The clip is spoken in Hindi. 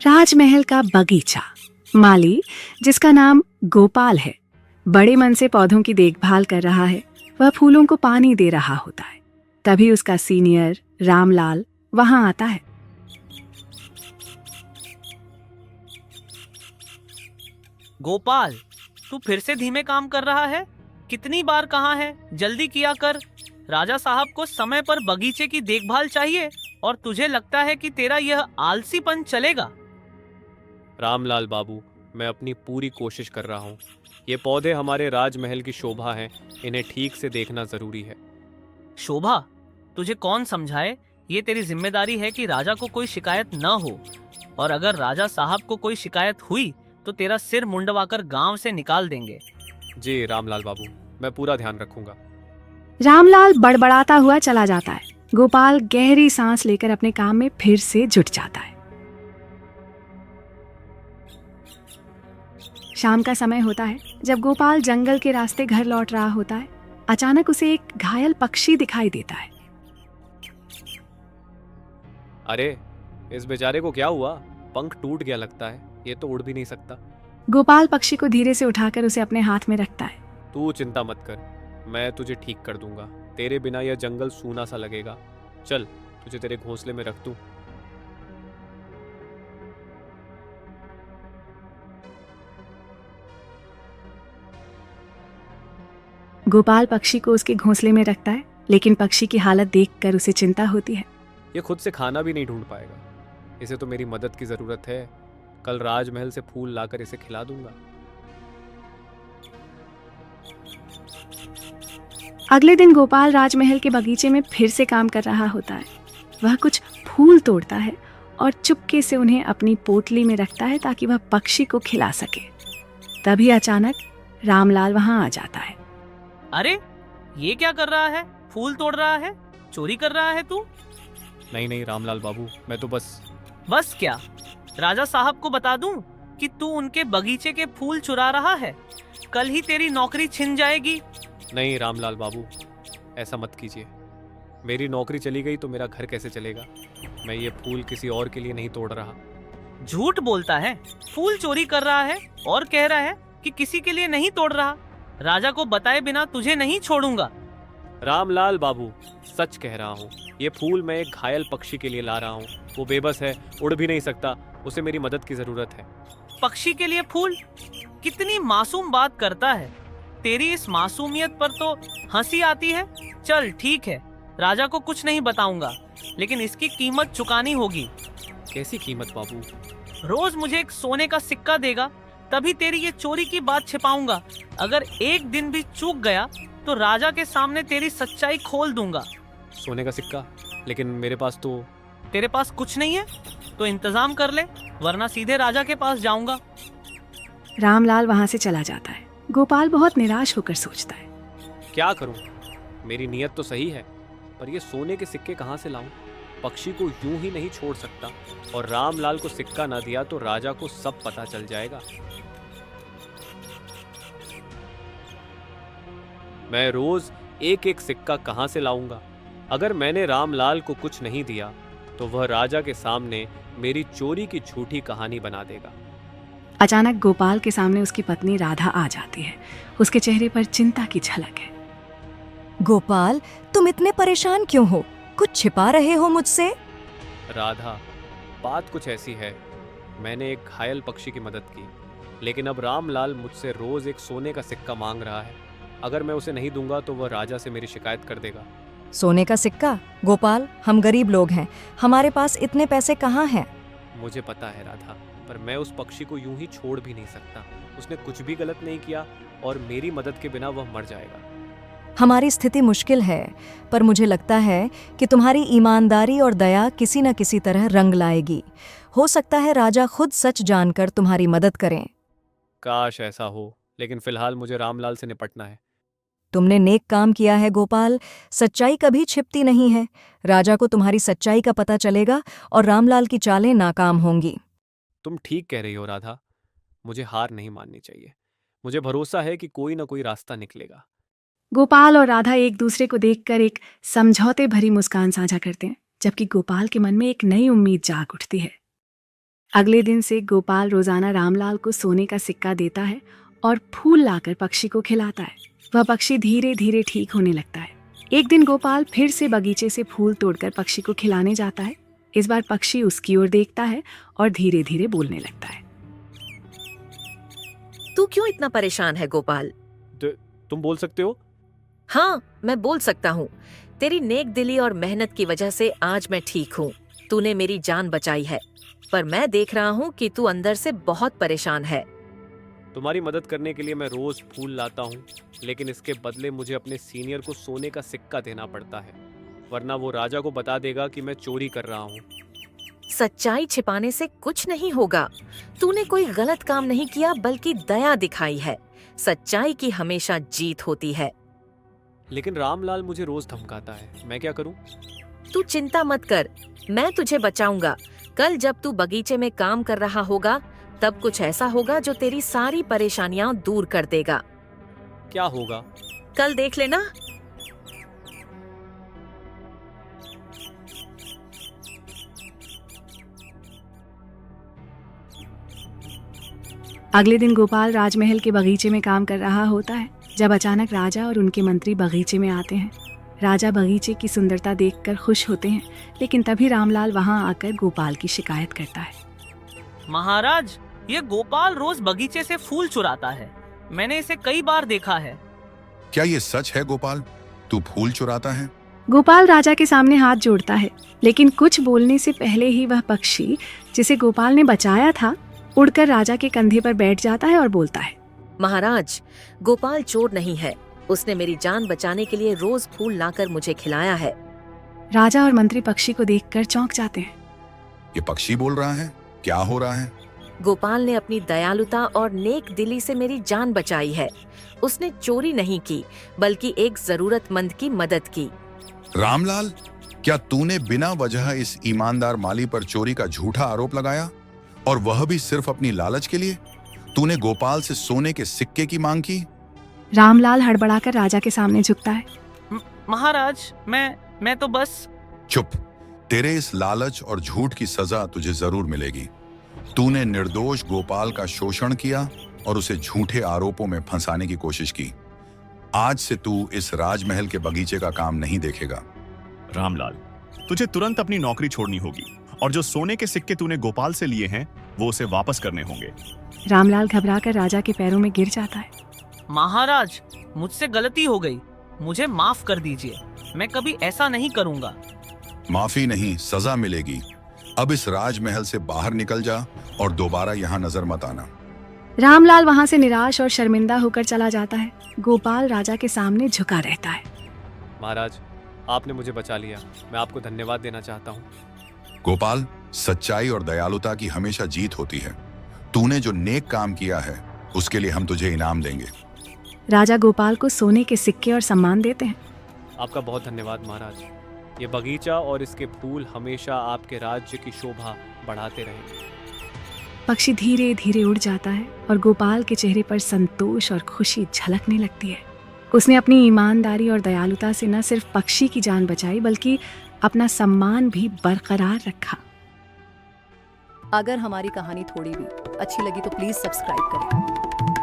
राजमहल का बगीचा। माली, जिसका नाम गोपाल है, बड़े मन से पौधों की देखभाल कर रहा है। वह फूलों को पानी दे रहा होता है। तभी उसका सीनियर रामलाल वहां आता है। गोपाल, तू फिर से धीमे काम कर रहा है? कितनी बार कहा है जल्दी किया कर। राजा साहब को समय पर बगीचे की देखभाल चाहिए और तुझे लगता है कि तेरा यह आलसीपन चलेगा? रामलाल बाबू, मैं अपनी पूरी कोशिश कर रहा हूँ। ये पौधे हमारे राजमहल की शोभा हैं, इन्हें ठीक से देखना जरूरी है। शोभा? तुझे कौन समझाए? ये तेरी जिम्मेदारी है कि राजा को कोई शिकायत न हो, और अगर राजा साहब को कोई शिकायत हुई तो तेरा सिर मुंडवाकर गांव से निकाल देंगे। जी रामलाल बाबू, मैं पूरा ध्यान रखूंगा। रामलाल बड़बड़ाता हुआ चला जाता है। गोपाल गहरी सांस लेकर अपने काम में फिर से जुट जाता है। शाम का समय होता है। जब गोपाल जंगल के रास्ते घर लौट रहा होता है, अचानक उसे एक घायल पक्षी दिखाई देता है। अरे, इस बेचारे को क्या हुआ? पंख टूट गया लगता है, ये तो उड़ भी नहीं सकता। गोपाल पक्षी को धीरे से उठाकर उसे अपने हाथ में रखता है। तू चिंता मत कर, मैं तुझे ठीक कर दूंगा। तेरे बिना यह जंगल सूना सा लगेगा। चल, तुझे तेरे घोंसले में रख दूं। गोपाल पक्षी को उसके घोंसले में रखता है, लेकिन पक्षी की हालत देखकर उसे चिंता होती है। ये खुद से खाना भी नहीं ढूंढ पाएगा। इसे तो मेरी मदद की जरूरत है। कल राजमहल से फूल लाकर इसे खिला दूंगा। अगले दिन गोपाल राजमहल के बगीचे में फिर से काम कर रहा होता है। वह कुछ फूल तोड़ता है और चुपके से उन्हें अपनी पोटली में रखता है ताकि वह पक्षी को खिला सके। तभी अचानक रामलाल वहां आ जाता है। अरे, ये क्या कर रहा है? फूल तोड़ रहा है? चोरी कर रहा है तू? नहीं नहीं रामलाल बाबू, मैं तो बस क्या? राजा साहब को बता दूं कि तू उनके बगीचे के फूल चुरा रहा है? कल ही तेरी नौकरी छिन जाएगी। नहीं रामलाल बाबू, ऐसा मत कीजिए। मेरी नौकरी चली गई तो मेरा घर कैसे चलेगा? मैं ये फूल किसी और के लिए नहीं तोड़ रहा। झूठ बोलता है। फूल चोरी कर रहा है और कह रहा है कि किसी के लिए नहीं तोड़ रहा। राजा को बताए बिना तुझे नहीं छोड़ूंगा। रामलाल बाबू, सच कह रहा हूँ। ये फूल मैं एक घायल पक्षी के लिए ला रहा हूँ। वो बेबस है, उड़ भी नहीं सकता। उसे मेरी मदद की जरूरत है। पक्षी के लिए फूल? कितनी मासूम बात करता है। तेरी इस मासूमियत पर तो हंसी आती है। चल ठीक है, राजा को कुछ नहीं बताऊंगा, लेकिन इसकी कीमत चुकानी होगी। कैसी कीमत बाबू? रोज मुझे एक सोने का सिक्का देगा, तभी तेरी ये चोरी की बात छिपाऊंगा। अगर एक दिन भी चूक गया तो राजा के सामने तेरी सच्चाई खोल दूंगा। सोने का सिक्का? लेकिन मेरे पास तो... तेरे पास कुछ नहीं है तो इंतजाम कर ले, वरना सीधे राजा के पास जाऊंगा। रामलाल वहां से चला जाता है। गोपाल बहुत निराश होकर सोचता है, क्या करूं? मेरी नीयत तो सही है, पर ये सोने के सिक्के कहां से लाऊं? पक्षी को यूं ही नहीं छोड़ सकता, और रामलाल को सिक्का ना दिया तो राजा को सब पता चल जाएगा। मैं रोज एक एक सिक्का कहां से लाऊंगा? अगर मैंने रामलाल को कुछ नहीं दिया तो वह राजा के सामने मेरी चोरी की झूठी कहानी बना देगा। अचानक गोपाल के सामने उसकी पत्नी राधा आ जाती है। उसके चेहरे पर चिंता की झलक है। गोपाल, तुम इतने परेशान क्यों हो? कुछ छिपा रहे हो मुझसे? राधा, बात कुछ ऐसी है। मैंने एक घायल पक्षी की मदद की, लेकिन अब रामलाल मुझसे रोज एक सोने का सिक्का मांग रहा है। अगर मैं उसे नहीं दूंगा तो वह राजा से मेरी शिकायत कर देगा। सोने का सिक्का? गोपाल, हम गरीब लोग हैं, हमारे पास इतने पैसे कहाँ हैं? मुझे पता है राधा, पर मैं उस पक्षी को यूं ही छोड़ भी नहीं सकता। उसने कुछ भी गलत नहीं किया और मेरी मदद के बिना वह मर जाएगा। हमारी स्थिति मुश्किल है, पर मुझे लगता है कि तुम्हारी ईमानदारी और दया किसी न किसी तरह रंग लाएगी। हो सकता है राजा खुद सच जानकर तुम्हारी मदद करें। काश ऐसा हो, लेकिन फिलहाल मुझे रामलाल से निपटना है। तुमने नेक काम किया है गोपाल। सच्चाई कभी छिपती नहीं है। राजा को तुम्हारी सच्चाई का पता चलेगा और रामलाल की चालें नाकाम होंगी। तुम ठीक कह रही हो राधा, मुझे हार नहीं माननी चाहिए। मुझे भरोसा है कि कोई ना कोई रास्ता निकलेगा। गोपाल और राधा एक दूसरे को देखकर एक समझौते भरी मुस्कान साझा करते हैं। जबकि गोपाल के मन में एक नई उम्मीद जाग उठती है। अगले दिन से गोपाल रोजाना रामलाल को सोने का सिक्का देता है और फूल लाकर पक्षी को खिलाता है। वह पक्षी धीरे धीरे ठीक होने लगता है। एक दिन गोपाल फिर से बगीचे से फूल तोड़कर पक्षी को खिलाने जाता है। इस बार पक्षी उसकी ओर देखता है और धीरे धीरे बोलने लगता है। तू क्यों इतना परेशान है गोपाल? तुम बोल सकते हो? हाँ, मैं बोल सकता हूँ। तेरी नेक दिली और मेहनत की वजह से आज मैं ठीक हूँ। तूने मेरी जान बचाई है, पर मैं देख रहा हूँ कि तू अंदर से बहुत परेशान है। तुम्हारी मदद करने के लिए मैं रोज फूल लाता हूँ, लेकिन इसके बदले मुझे अपने सीनियर को सोने का सिक्का देना पड़ता है, वरना वो राजा को बता देगा कि मैं चोरी कर रहा हूँ। सच्चाई छिपाने से कुछ नहीं होगा। तूने कोई गलत काम नहीं किया, बल्कि दया दिखाई है। सच्चाई की हमेशा जीत होती है। लेकिन रामलाल मुझे रोज धमकाता है, मैं क्या करूँ? तू चिंता मत कर, मैं तुझे बचाऊंगा। कल जब तू बगीचे में काम कर रहा होगा, तब कुछ ऐसा होगा जो तेरी सारी परेशानियां दूर कर देगा। क्या होगा? कल देख लेना। अगले दिन गोपाल राजमहल के बगीचे में काम कर रहा होता है जब अचानक राजा और उनके मंत्री बगीचे में आते हैं। राजा बगीचे की सुंदरता देखकर खुश होते हैं, लेकिन तभी रामलाल वहां आकर गोपाल की शिकायत करता है। महाराज, ये गोपाल रोज बगीचे से फूल चुराता है। मैंने इसे कई बार देखा है। क्या ये सच है गोपाल? तू फूल चुराता है? गोपाल राजा के सामने हाथ जोड़ता है, लेकिन कुछ बोलने से पहले ही वह पक्षी जिसे गोपाल ने बचाया था उड़कर राजा के कंधे पर बैठ जाता है और बोलता है, महाराज, गोपाल चोर नहीं है। उसने मेरी जान बचाने के लिए रोज फूल लाकर मुझे खिलाया है। राजा और मंत्री पक्षी को देखकर चौंक जाते हैं। ये पक्षी बोल रहा है? क्या हो रहा है? गोपाल ने अपनी दयालुता और नेक दिली से मेरी जान बचाई है। उसने चोरी नहीं की, बल्कि एक जरूरतमंद की मदद की। रामलाल, क्या तूने बिना वजह इस ईमानदार माली पर चोरी का झूठा आरोप लगाया, और वह भी सिर्फ अपनी लालच के लिए? तूने गोपाल से सोने के सिक्के की मांग की? रामलाल हड़बड़ाकर राजा के सामने झुकता है। महाराज, मैं तो बस। चुप। तेरे इस लालच और झूठ की सजा तुझे जरूर मिलेगी। तूने निर्दोष गोपाल का शोषण किया और उसे झूठे आरोपों में फंसाने की कोशिश की। आज से तू इस राजमहल के बगीचे का काम नहीं देखेगा। रामलाल, तुझे तुरंत अपनी नौकरी छोड़नी होगी, और जो सोने के सिक्के तूने गोपाल से लिए हैं वो उसे वापस करने होंगे। रामलाल घबराकर राजा के पैरों में गिर जाता है। महाराज, मुझसे गलती हो गई, मुझे माफ कर दीजिए। मैं कभी ऐसा नहीं करूंगा। माफी नहीं, सजा मिलेगी। अब इस राजमहल से बाहर निकल जा और दोबारा यहाँ नजर मत आना। रामलाल वहां से निराश और शर्मिंदा होकर चला जाता है। गोपाल राजा के सामने झुका रहता है। महाराज, आपने मुझे बचा लिया। मैं आपको धन्यवाद देना चाहता हूँ। गोपाल, सच्चाई और दयालुता की हमेशा जीत होती है। तूने जो नेक काम किया है उसके लिए हम तुझे इनाम देंगे। राजा गोपाल को सोने के सिक्के और सम्मान देते हैं। आपका बहुत धन्यवाद महाराज। ये बगीचा और इसके फूल हमेशा आपके राज्य की शोभा बढ़ाते रहेंगे। पक्षी धीरे धीरे उड़ जाता है और गोपाल के चेहरे पर संतोष और खुशी झलकने लगती है। उसने अपनी ईमानदारी और दयालुता से न सिर्फ पक्षी की जान बचाई, बल्कि अपना सम्मान भी बरकरार रखा। अगर हमारी कहानी थोड़ी भी अच्छी लगी तो प्लीज सब्सक्राइब करें।